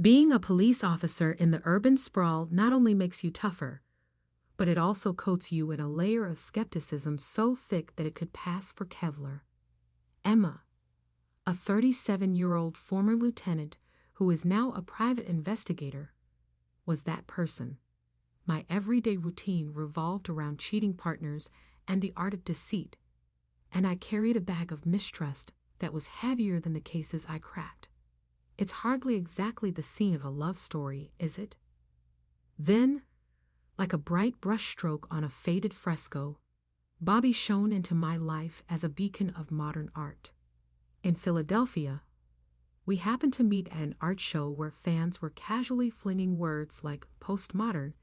Being a police officer in the urban sprawl not only makes you tougher, but it also coats you in a layer of skepticism so thick that it could pass for Kevlar. Emma, a 37-year-old former lieutenant who is now a private investigator, was that person. My everyday routine revolved around cheating partners and the art of deceit, and I carried a bag of mistrust that was heavier than the cases I cracked. It's hardly exactly the scene of a love story, is it? Then, like a bright brushstroke on a faded fresco, Bobby shone into my life as a beacon of modern art. In Philadelphia, we happened to meet at an art show where fans were casually flinging words like postmodern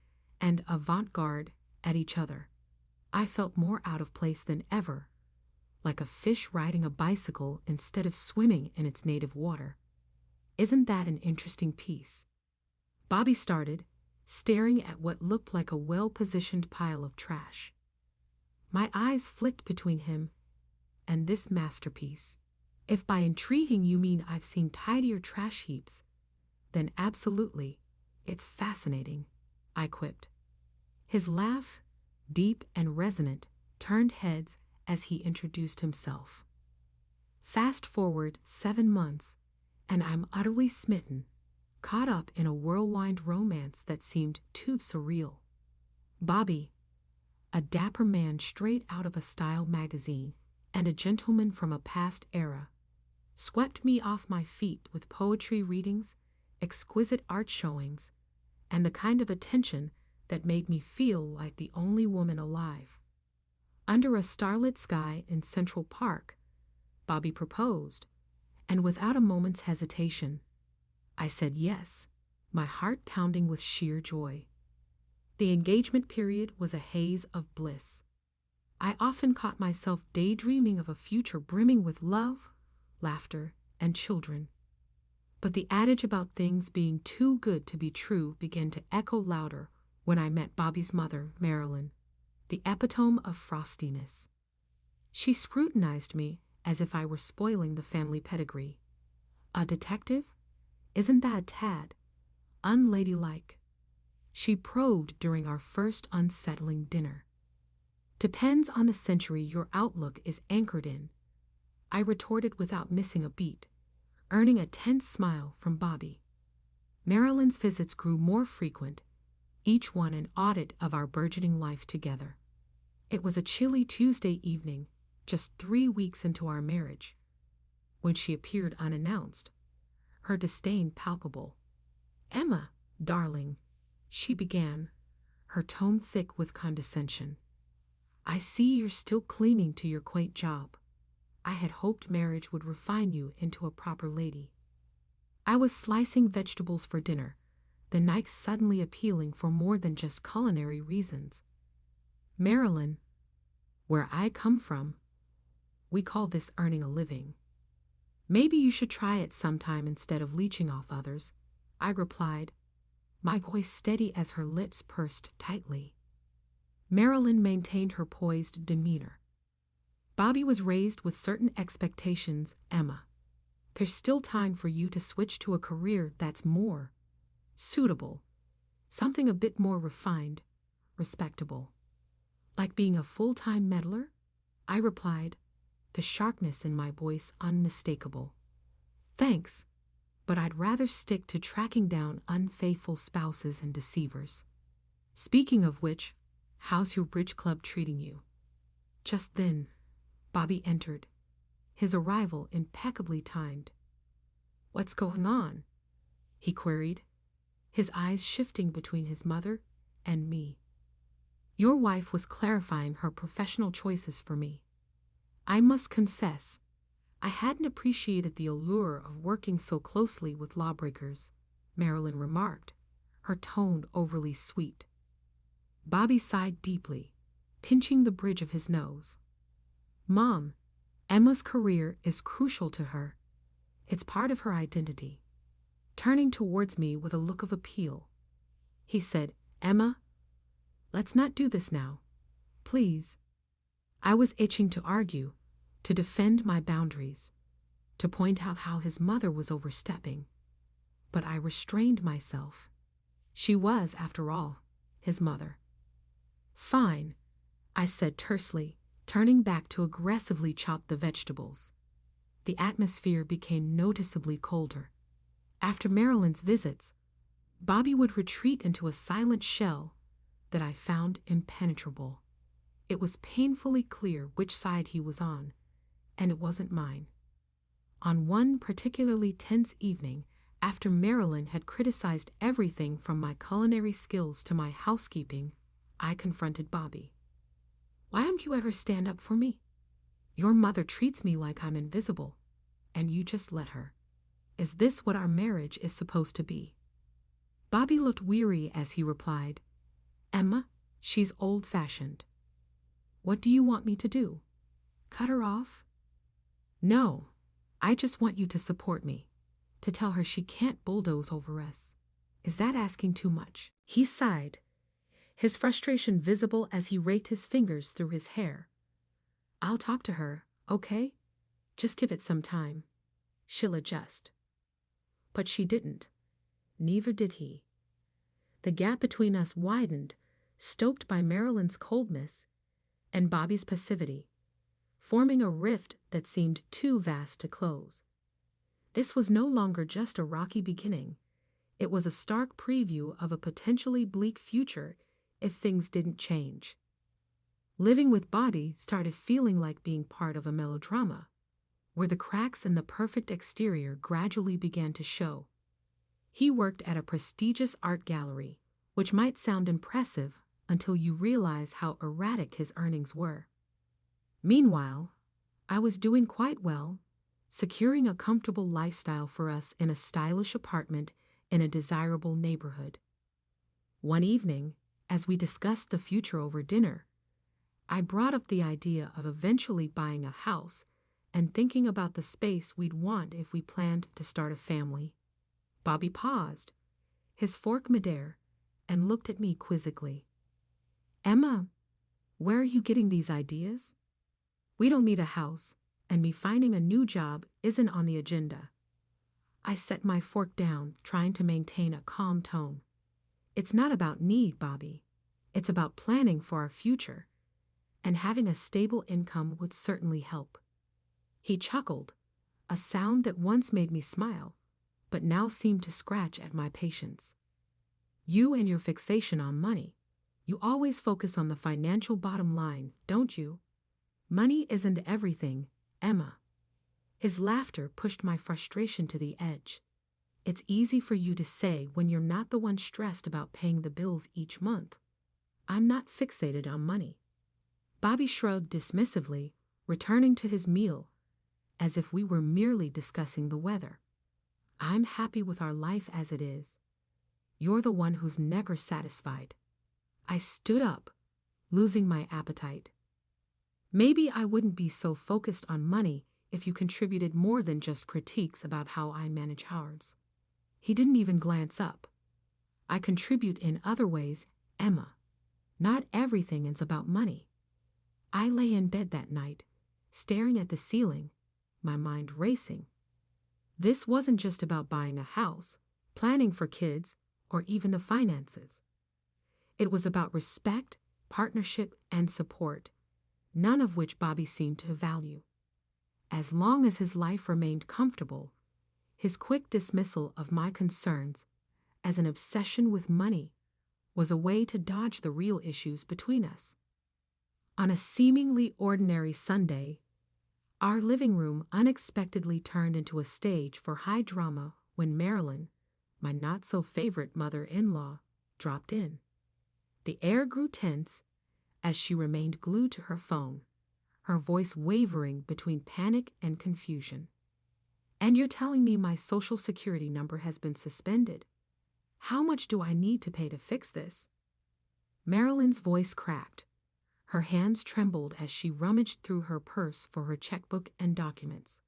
and avant-garde at each other. I felt more out of place than ever, like a fish riding a bicycle instead of swimming in its native water. Isn't that an interesting piece? Bobby started, staring at what looked like a well-positioned pile of trash. My eyes flicked between him and this masterpiece. If by intriguing you mean I've seen tidier trash heaps, then absolutely, it's fascinating, I quipped. His laugh, deep and resonant, turned heads as he introduced himself. Fast forward 7 months, and I'm utterly smitten, caught up in a whirlwind romance that seemed too surreal. Bobby, a dapper man straight out of a style magazine and a gentleman from a past era, swept me off my feet with poetry readings, exquisite art showings, and the kind of attention that made me feel like the only woman alive. Under a starlit sky in Central Park, Bobby proposed, and without a moment's hesitation, I said yes, my heart pounding with sheer joy. The engagement period was a haze of bliss. I often caught myself daydreaming of a future brimming with love, laughter, and children. But the adage about things being too good to be true began to echo louder when I met Bobby's mother, Marilyn, the epitome of frostiness. She scrutinized me as if I were spoiling the family pedigree. A detective? Isn't that a tad unladylike? She probed during our first unsettling dinner. Depends on the century your outlook is anchored in, I retorted without missing a beat, earning a tense smile from Bobby. Marilyn's visits grew more frequent, each one an audit of our burgeoning life together. It was a chilly Tuesday evening, just 3 weeks into our marriage, when she appeared unannounced, her disdain palpable. "Emma, darling," she began, her tone thick with condescension. "I see you're still clinging to your quaint job. I had hoped marriage would refine you into a proper lady." I was slicing vegetables for dinner, the knife suddenly appealing for more than just culinary reasons. "Marilyn, where I come from, we call this earning a living. Maybe you should try it sometime instead of leeching off others," I replied, my voice steady as her lips pursed tightly. Marilyn maintained her poised demeanor. "Bobby was raised with certain expectations, Emma. There's still time for you to switch to a career that's more suitable, something a bit more refined, respectable." "Like being a full-time meddler?" I replied, the sharpness in my voice unmistakable. "Thanks, but I'd rather stick to tracking down unfaithful spouses and deceivers. Speaking of which, how's your bridge club treating you?" Just then, Bobby entered, his arrival impeccably timed. "What's going on?" he queried, his eyes shifting between his mother and me. "Your wife was clarifying her professional choices for me. I must confess, I hadn't appreciated the allure of working so closely with lawbreakers," Marilyn remarked, her tone overly sweet. Bobby sighed deeply, pinching the bridge of his nose. "Mom, Emma's career is crucial to her. It's part of her identity." Turning towards me with a look of appeal, he said, "Emma, let's not do this now, please." I was itching to argue, to defend my boundaries, to point out how his mother was overstepping. but I restrained myself. She was, after all, his mother. "Fine," I said tersely, turning back to aggressively chop the vegetables. The atmosphere became noticeably colder. After Marilyn's visits, Bobby would retreat into a silent shell that I found impenetrable. It was painfully clear which side he was on, and it wasn't mine. On one particularly tense evening, after Marilyn had criticized everything from my culinary skills to my housekeeping, I confronted Bobby. "Why don't you ever stand up for me? Your mother treats me like I'm invisible, and you just let her. Is this what our marriage is supposed to be?" Bobby looked weary as he replied, "Emma, she's old-fashioned. What do you want me to do? Cut her off?" "No, I just want you to support me, to tell her she can't bulldoze over us. Is that asking too much?" He sighed, his frustration visible as he raked his fingers through his hair. "I'll talk to her, okay? Just give it some time. She'll adjust." But she didn't. Neither did he. The gap between us widened, stoked by Marilyn's coldness and Bobby's passivity, forming a rift that seemed too vast to close. This was no longer just a rocky beginning. It was a stark preview of a potentially bleak future if things didn't change. Living with Bobby started feeling like being part of a melodrama, where the cracks in the perfect exterior gradually began to show. He worked at a prestigious art gallery, which might sound impressive until you realize how erratic his earnings were. Meanwhile, I was doing quite well, securing a comfortable lifestyle for us in a stylish apartment in a desirable neighborhood. One evening, as we discussed the future over dinner, I brought up the idea of eventually buying a house and thinking about the space we'd want if we planned to start a family. Bobby paused, his fork midair, and looked at me quizzically. "Emma, where are you getting these ideas? We don't need a house, and me finding a new job isn't on the agenda." I set my fork down, trying to maintain a calm tone. "It's not about need, Bobby. It's about planning for our future, and having a stable income would certainly help." He chuckled, a sound that once made me smile, but now seemed to scratch at my patience. "You and your fixation on money. You always focus on the financial bottom line, don't you? Money isn't everything, Emma." His laughter pushed my frustration to the edge. "It's easy for you to say when you're not the one stressed about paying the bills each month. I'm not fixated on money." Bobby shrugged dismissively, returning to his meal, as if we were merely discussing the weather. "I'm happy with our life as it is. You're the one who's never satisfied." I stood up, losing my appetite. "Maybe I wouldn't be so focused on money if you contributed more than just critiques about how I manage ours." He didn't even glance up. "I contribute in other ways, Emma. Not everything is about money." I lay in bed that night, staring at the ceiling, my mind racing. This wasn't just about buying a house, planning for kids, or even the finances. It was about respect, partnership, and support, none of which Bobby seemed to value. As long as his life remained comfortable, his quick dismissal of my concerns as an obsession with money was a way to dodge the real issues between us. On a seemingly ordinary Sunday, our living room unexpectedly turned into a stage for high drama when Marilyn, my not-so-favorite mother-in-law, dropped in. The air grew tense as she remained glued to her phone, her voice wavering between panic and confusion. "And you're telling me my Social Security number has been suspended? How much do I need to pay to fix this?" Marilyn's voice cracked. Her hands trembled as she rummaged through her purse for her checkbook and documents.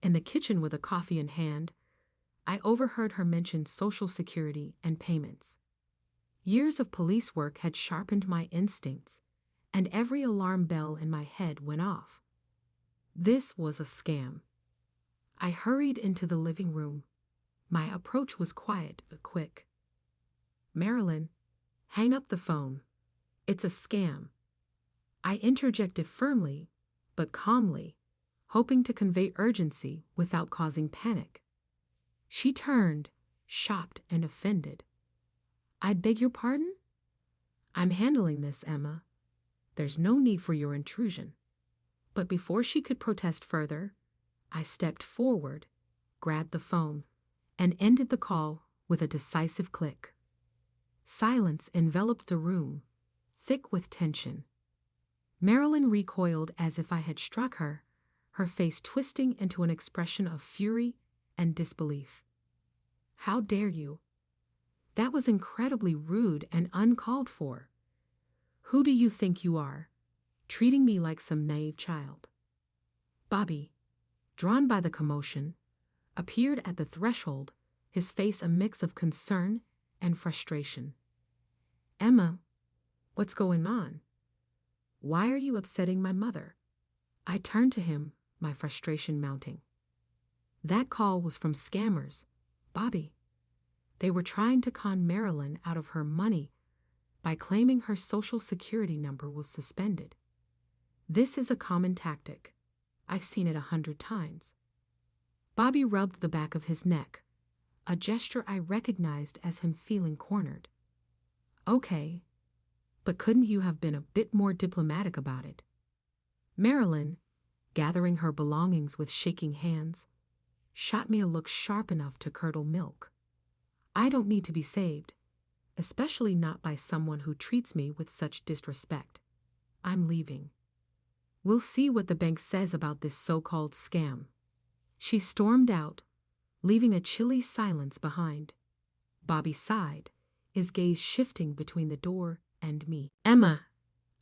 In the kitchen with a coffee in hand, I overheard her mention Social Security and payments. Years of police work had sharpened my instincts, and every alarm bell in my head went off. This was a scam. I hurried into the living room, My approach was quiet but quick. "Marilyn, hang up the phone. It's a scam." I interjected firmly, but calmly, hoping to convey urgency without causing panic. She turned, shocked and offended. "I beg your pardon?" "I'm handling this, Emma. There's no need for your intrusion." But before she could protest further, I stepped forward, grabbed the phone, and ended the call with a decisive click. Silence enveloped the room, thick with tension. Marilyn recoiled as if I had struck her, her face twisting into an expression of fury and disbelief. "How dare you? That was incredibly rude and uncalled for. Who do you think you are, treating me like some naive child?" Bobby, drawn by the commotion, appeared at the threshold, his face a mix of concern and frustration. "Emma, what's going on? Why are you upsetting my mother?" I turned to him, my frustration mounting. "That call was from scammers, Bobby. They were trying to con Marilyn out of her money by claiming her social security number was suspended. This is a common tactic. I've seen it 100 times." Bobby rubbed the back of his neck, a gesture I recognized as him feeling cornered. "Okay, but couldn't you have been a bit more diplomatic about it?" Marilyn, gathering her belongings with shaking hands, shot me a look sharp enough to curdle milk. I don't need to be saved, especially not by someone who treats me with such disrespect. I'm leaving. We'll see what the bank says about this so-called scam. She stormed out, leaving a chilly silence behind. Bobby sighed, his gaze shifting between the door and me. "Emma,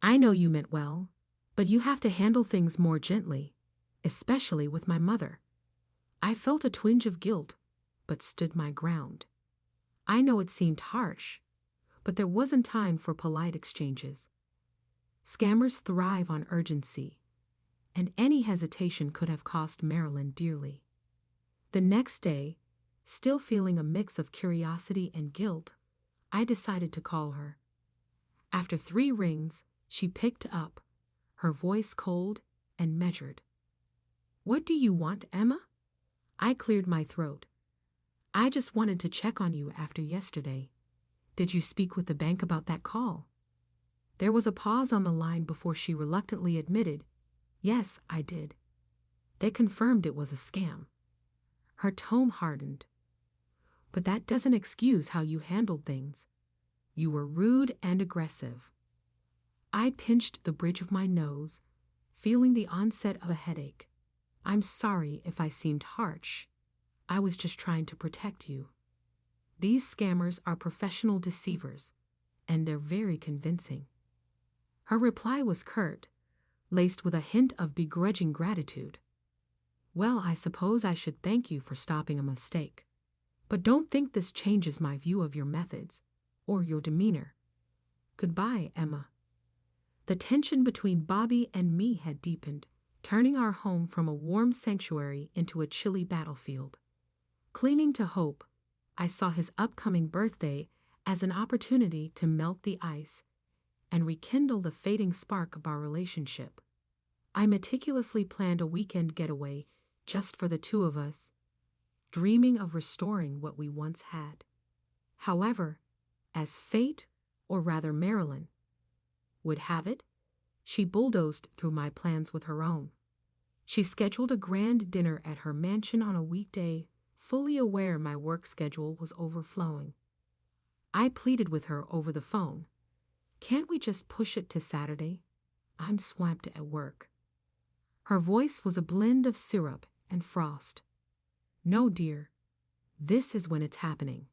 I know you meant well, but you have to handle things more gently, especially with my mother." I felt a twinge of guilt, but stood my ground. I know it seemed harsh, but there wasn't time for polite exchanges. Scammers thrive on urgency, and any hesitation could have cost Marilyn dearly. The next day, still feeling a mix of curiosity and guilt, I decided to call her. After 3 rings, she picked up, her voice cold and measured. "What do you want, Emma?" I cleared my throat. "I just wanted to check on you after yesterday. Did you speak with the bank about that call?" There was a pause on the line before she reluctantly admitted, "Yes, I did. They confirmed it was a scam." Her tone hardened. "But that doesn't excuse how you handled things. You were rude and aggressive." I pinched the bridge of my nose, feeling the onset of a headache. "I'm sorry if I seemed harsh. I was just trying to protect you. These scammers are professional deceivers, and they're very convincing." Her reply was curt, laced with a hint of begrudging gratitude. "Well, I suppose I should thank you for stopping a mistake. But don't think this changes my view of your methods or your demeanor. Goodbye, Emma." The tension between Bobby and me had deepened, turning our home from a warm sanctuary into a chilly battlefield. Clinging to hope, I saw his upcoming birthday as an opportunity to melt the ice and rekindle the fading spark of our relationship. I meticulously planned a weekend getaway just for the 2 of us, dreaming of restoring what we once had. However, as fate, or rather Marilyn, would have it, she bulldozed through my plans with her own. She scheduled a grand dinner at her mansion on a weekday, fully aware my work schedule was overflowing. I pleaded with her over the phone. "Can't we just push it to Saturday? I'm swamped at work." Her voice was a blend of syrup and frost. "No, dear. This is when it's happening.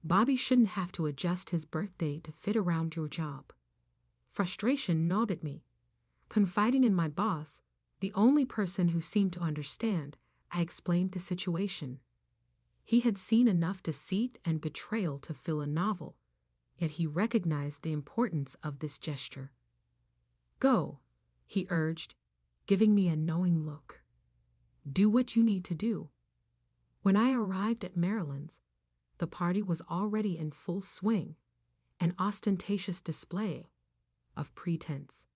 Bobby shouldn't have to adjust his birthday to fit around your job." Frustration gnawed at me. Confiding in my boss, the only person who seemed to understand, I explained the situation. He had seen enough deceit and betrayal to fill a novel, yet he recognized the importance of this gesture. "Go," he urged, giving me a knowing look. "Do what you need to do. When I arrived at Marilyn's, the party was already in full swing, an ostentatious display of pretense.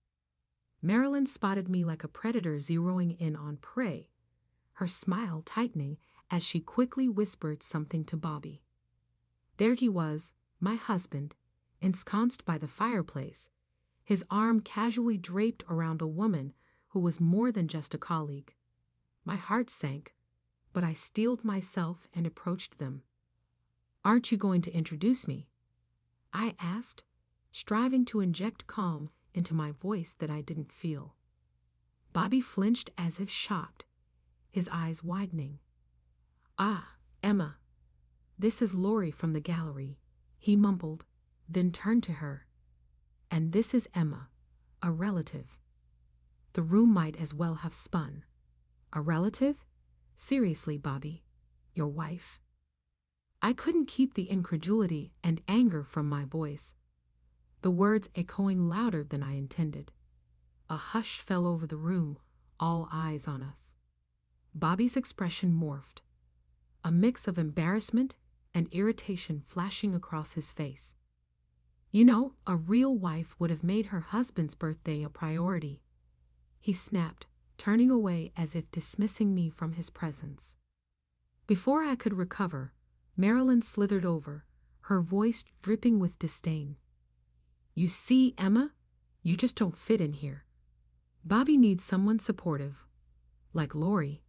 Marilyn spotted me like a predator zeroing in on prey, her smile tightening as she quickly whispered something to Bobby. There he was, my husband, ensconced by the fireplace, his arm casually draped around a woman who was more than just a colleague. My heart sank, but I steeled myself and approached them. "Aren't you going to introduce me?" I asked, striving to inject calm into my voice that I didn't feel. Bobby flinched as if shocked, his eyes widening. "Ah, Emma, this is Lori from the gallery," he mumbled, then turned to her. "And this is Emma, a relative." The room might as well have spun. "A relative? Seriously, Bobby, your wife?" I couldn't keep the incredulity and anger from my voice, the words echoing louder than I intended. A hush fell over the room, all eyes on us. Bobby's expression morphed, a mix of embarrassment and irritation flashing across his face. "You know, a real wife would have made her husband's birthday a priority," he snapped, turning away as if dismissing me from his presence. Before I could recover, Marilyn slithered over, her voice dripping with disdain. "You see, Emma, you just don't fit in here. Bobby needs someone supportive, like Lori,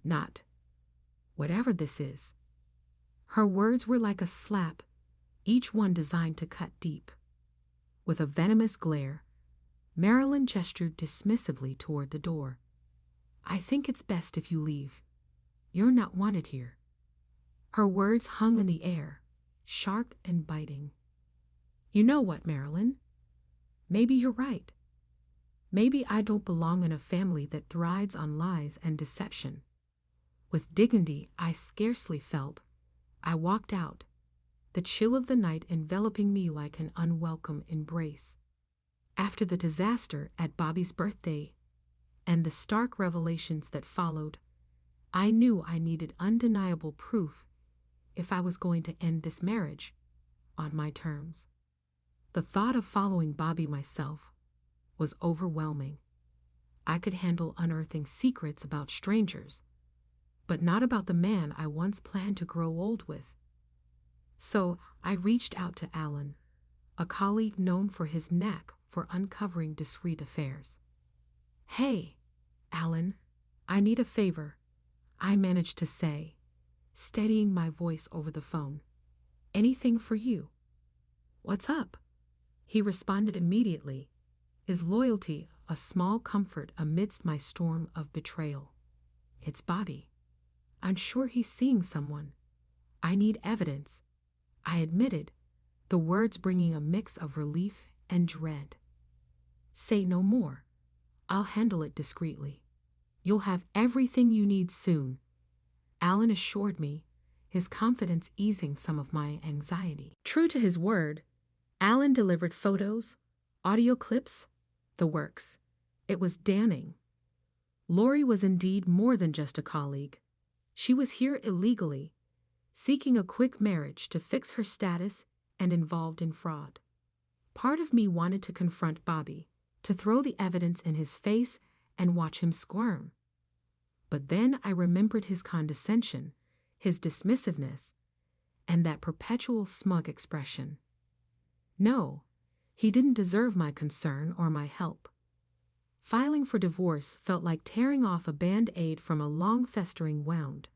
not whatever this is." Her words were like a slap, each one designed to cut deep. With a venomous glare, Marilyn gestured dismissively toward the door. "I think it's best if you leave. You're not wanted here." Her words hung in the air, sharp and biting. "You know what, Marilyn? Maybe you're right. Maybe I don't belong in a family that thrives on lies and deception." With dignity I scarcely felt, I walked out, the chill of the night enveloping me like an unwelcome embrace. After the disaster at Bobby's birthday and the stark revelations that followed, I knew I needed undeniable proof if I was going to end this marriage on my terms. The thought of following Bobby myself was overwhelming. I could handle unearthing secrets about strangers, but not about the man I once planned to grow old with. So I reached out to Alan, a colleague known for his knack for uncovering discreet affairs. "Hey, Alan, I need a favor," I managed to say, steadying my voice over the phone. "Anything for you?" "What's up?" He responded immediately, his loyalty a small comfort amidst my storm of betrayal. "It's Bobby. I'm sure he's seeing someone. I need evidence," I admitted, the words bringing a mix of relief and dread. "Say no more. I'll handle it discreetly. You'll have everything you need soon," Alan assured me, his confidence easing some of my anxiety. True to his word, Alan delivered photos, audio clips, the works. It was damning. Lori was indeed more than just a colleague. She was here illegally, seeking a quick marriage to fix her status and involved in fraud. Part of me wanted to confront Bobby, to throw the evidence in his face and watch him squirm. But then I remembered his condescension, his dismissiveness, and that perpetual smug expression. No, he didn't deserve my concern or my help. Filing for divorce felt like tearing off a band-aid from a long-festering wound.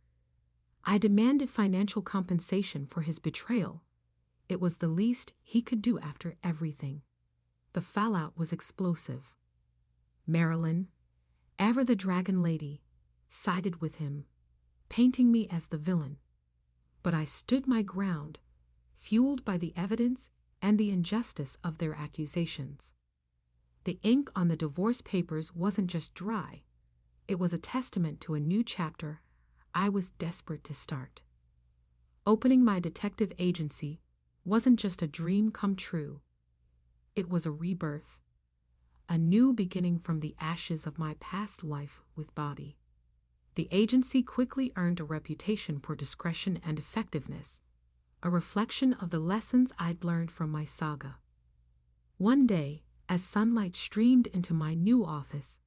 I demanded financial compensation for his betrayal. It was the least he could do after everything. The fallout was explosive. Marilyn, ever the dragon lady, sided with him, painting me as the villain. But I stood my ground, fueled by the evidence and the injustice of their accusations. The ink on the divorce papers wasn't just dry. It was a testament to a new chapter I was desperate to start. Opening my detective agency wasn't just a dream come true. It was a rebirth, a new beginning from the ashes of my past life with Bobby. The agency quickly earned a reputation for discretion and effectiveness, a reflection of the lessons I'd learned from my saga. One day, as sunlight streamed into my new office,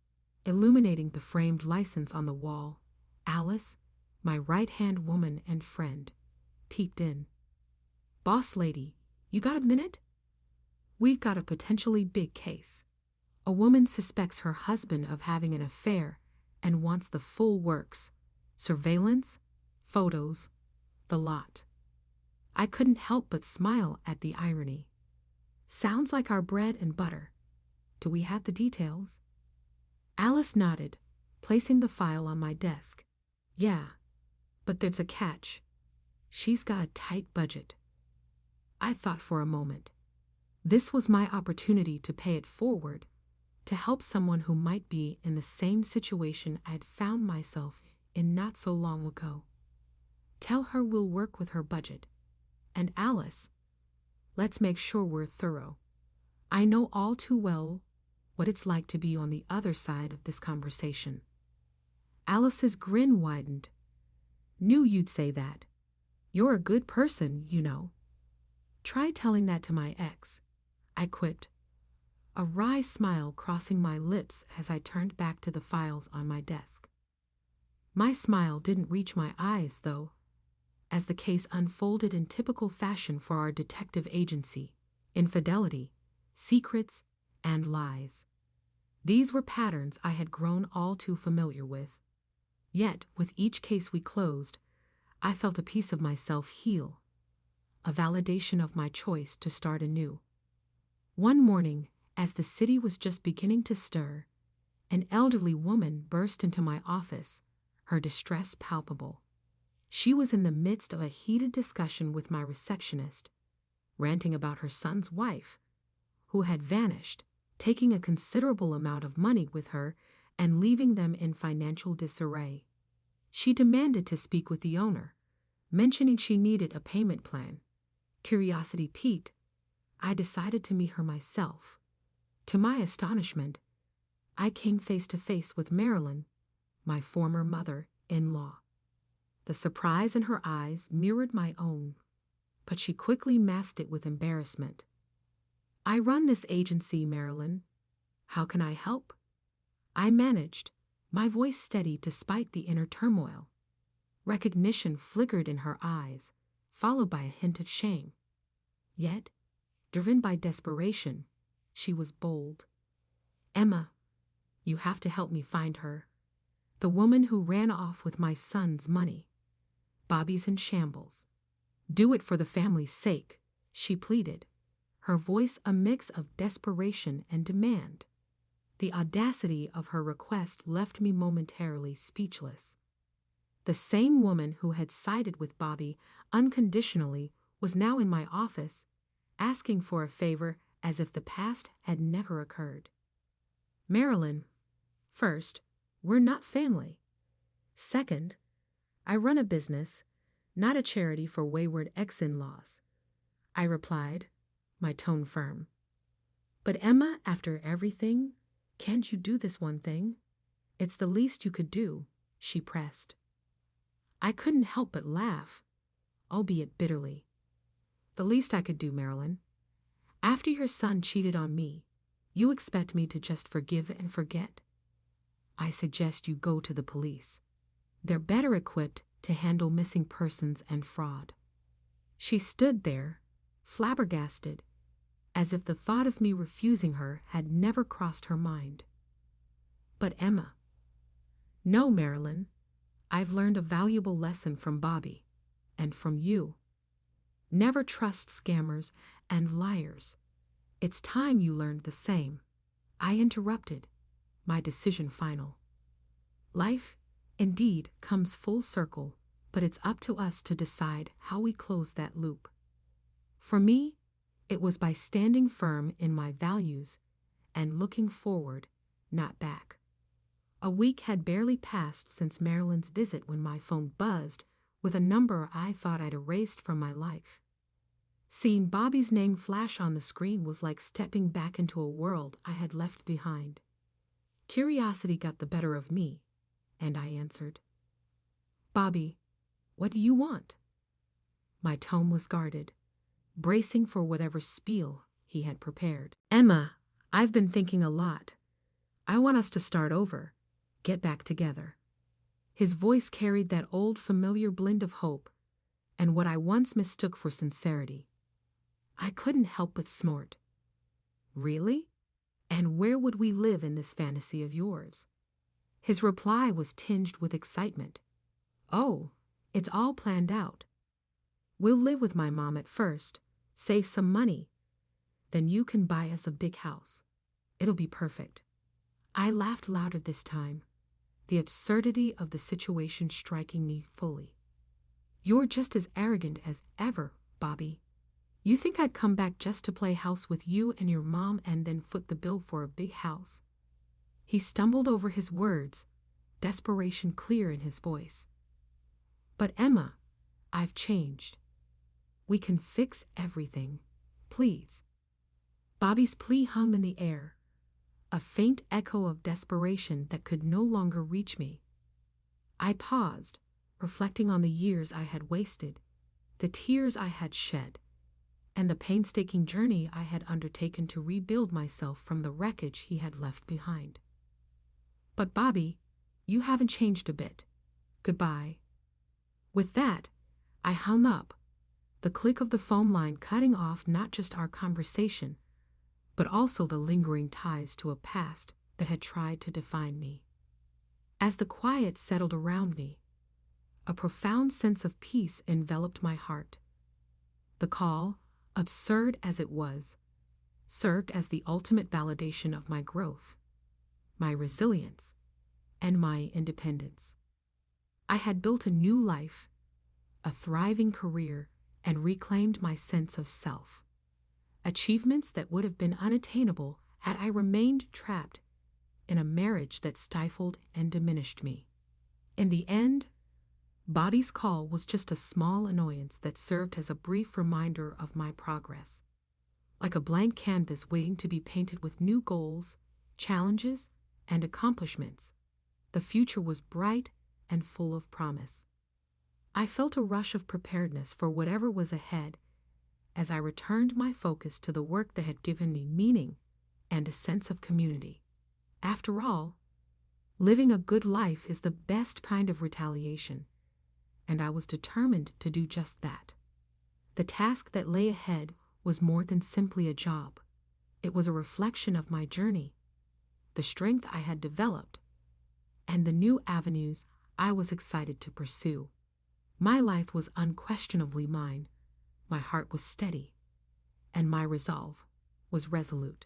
illuminating the framed license on the wall, Alice, my right-hand woman and friend, peeped in. "Boss lady, you got a minute? We've got a potentially big case. A woman suspects her husband of having an affair and wants the full works, surveillance, photos, the lot." I couldn't help but smile at the irony. Sounds like our bread and butter. Do we have the details? Alice nodded, placing the file on my desk. "Yeah, but there's a catch. She's got a tight budget." I thought for a moment. This was my opportunity to pay it forward, to help someone who might be in the same situation I'd found myself in not so long ago. Tell her we'll work with her budget. And Alice, let's make sure we're thorough. I know all too well what it's like to be on the other side of this conversation. Alice's grin widened. "Knew you'd say that. You're a good person, you know." "Try telling that to my ex," I quipped, a wry smile crossing my lips as I turned back to the files on my desk. My smile didn't reach my eyes, though, as the case unfolded in typical fashion for our detective agency: infidelity, secrets, and lies. These were patterns I had grown all too familiar with. Yet, with each case we closed, I felt a piece of myself heal, a validation of my choice to start anew. One morning, as the city was just beginning to stir, an elderly woman burst into my office, her distress palpable. She was in the midst of a heated discussion with my receptionist, ranting about her son's wife, who had vanished, taking a considerable amount of money with her and leaving them in financial disarray. She demanded to speak with the owner, mentioning she needed a payment plan. Curiosity piqued, I decided to meet her myself. To my astonishment, I came face to face with Marilyn, my former mother-in-law. The surprise in her eyes mirrored my own, but she quickly masked it with embarrassment. "I run this agency, Marilyn. How can I help?" I managed, my voice steady despite the inner turmoil. Recognition flickered in her eyes, followed by a hint of shame. Yet, driven by desperation, she was bold. "Emma, you have to help me find her. The woman who ran off with my son's money. Bobby's in shambles. Do it for the family's sake," she pleaded, her voice a mix of desperation and demand. The audacity of her request left me momentarily speechless. The same woman who had sided with Bobby unconditionally was now in my office, asking for a favor as if the past had never occurred. "Marilyn, first, we're not family. Second, I run a business, not a charity for wayward ex-in-laws," I replied, my tone firm. "But Emma, after everything, can't you do this one thing? It's the least you could do," she pressed. I couldn't help but laugh, albeit bitterly. "The least I could do, Marilyn. After your son cheated on me, you expect me to just forgive and forget? I suggest you go to the police. They're better equipped to handle missing persons and fraud." She stood there, flabbergasted, as if the thought of me refusing her had never crossed her mind. "But Emma." "No, Marilyn. I've learned a valuable lesson from Bobby, and from you. Never trust scammers and liars. It's time you learned the same." I interrupted, my decision final. Life, indeed, comes full circle, but it's up to us to decide how we close that loop. For me, it was by standing firm in my values and looking forward, not back. A week had barely passed since Marilyn's visit when my phone buzzed with a number I thought I'd erased from my life. Seeing Bobby's name flash on the screen was like stepping back into a world I had left behind. Curiosity got the better of me, and I answered, Bobby, what do you want? My tone was guarded, bracing for whatever spiel he had prepared. Emma, I've been thinking a lot. I want us to start over, get back together. His voice carried that old familiar blend of hope and what I once mistook for sincerity. I couldn't help but snort. Really? And where would we live in this fantasy of yours? His reply was tinged with excitement. Oh, it's all planned out. We'll live with my mom at first, save some money. Then you can buy us a big house. It'll be perfect. I laughed louder this time, the absurdity of the situation striking me fully. You're just as arrogant as ever, Bobby. You think I'd come back just to play house with you and your mom and then foot the bill for a big house? He stumbled over his words, desperation clear in his voice. But Emma, I've changed. We can fix everything, please. Bobby's plea hung in the air, a faint echo of desperation that could no longer reach me. I paused, reflecting on the years I had wasted, the tears I had shed, and the painstaking journey I had undertaken to rebuild myself from the wreckage he had left behind. But Bobby, you haven't changed a bit. Goodbye. With that, I hung up, the click of the phone line cutting off not just our conversation, but also the lingering ties to a past that had tried to define me. As the quiet settled around me, a profound sense of peace enveloped my heart. The call, absurd as it was, served as the ultimate validation of my growth, my resilience, and my independence. I had built a new life, a thriving career, and reclaimed my sense of self. Achievements that would have been unattainable had I remained trapped in a marriage that stifled and diminished me. In the end, Bobby's call was just a small annoyance that served as a brief reminder of my progress. Like a blank canvas waiting to be painted with new goals, challenges, and accomplishments, the future was bright and full of promise. I felt a rush of preparedness for whatever was ahead as I returned my focus to the work that had given me meaning and a sense of community. After all, living a good life is the best kind of retaliation, and I was determined to do just that. The task that lay ahead was more than simply a job. It was a reflection of my journey, the strength I had developed, and the new avenues I was excited to pursue. My life was unquestionably mine, my heart was steady, and my resolve was resolute.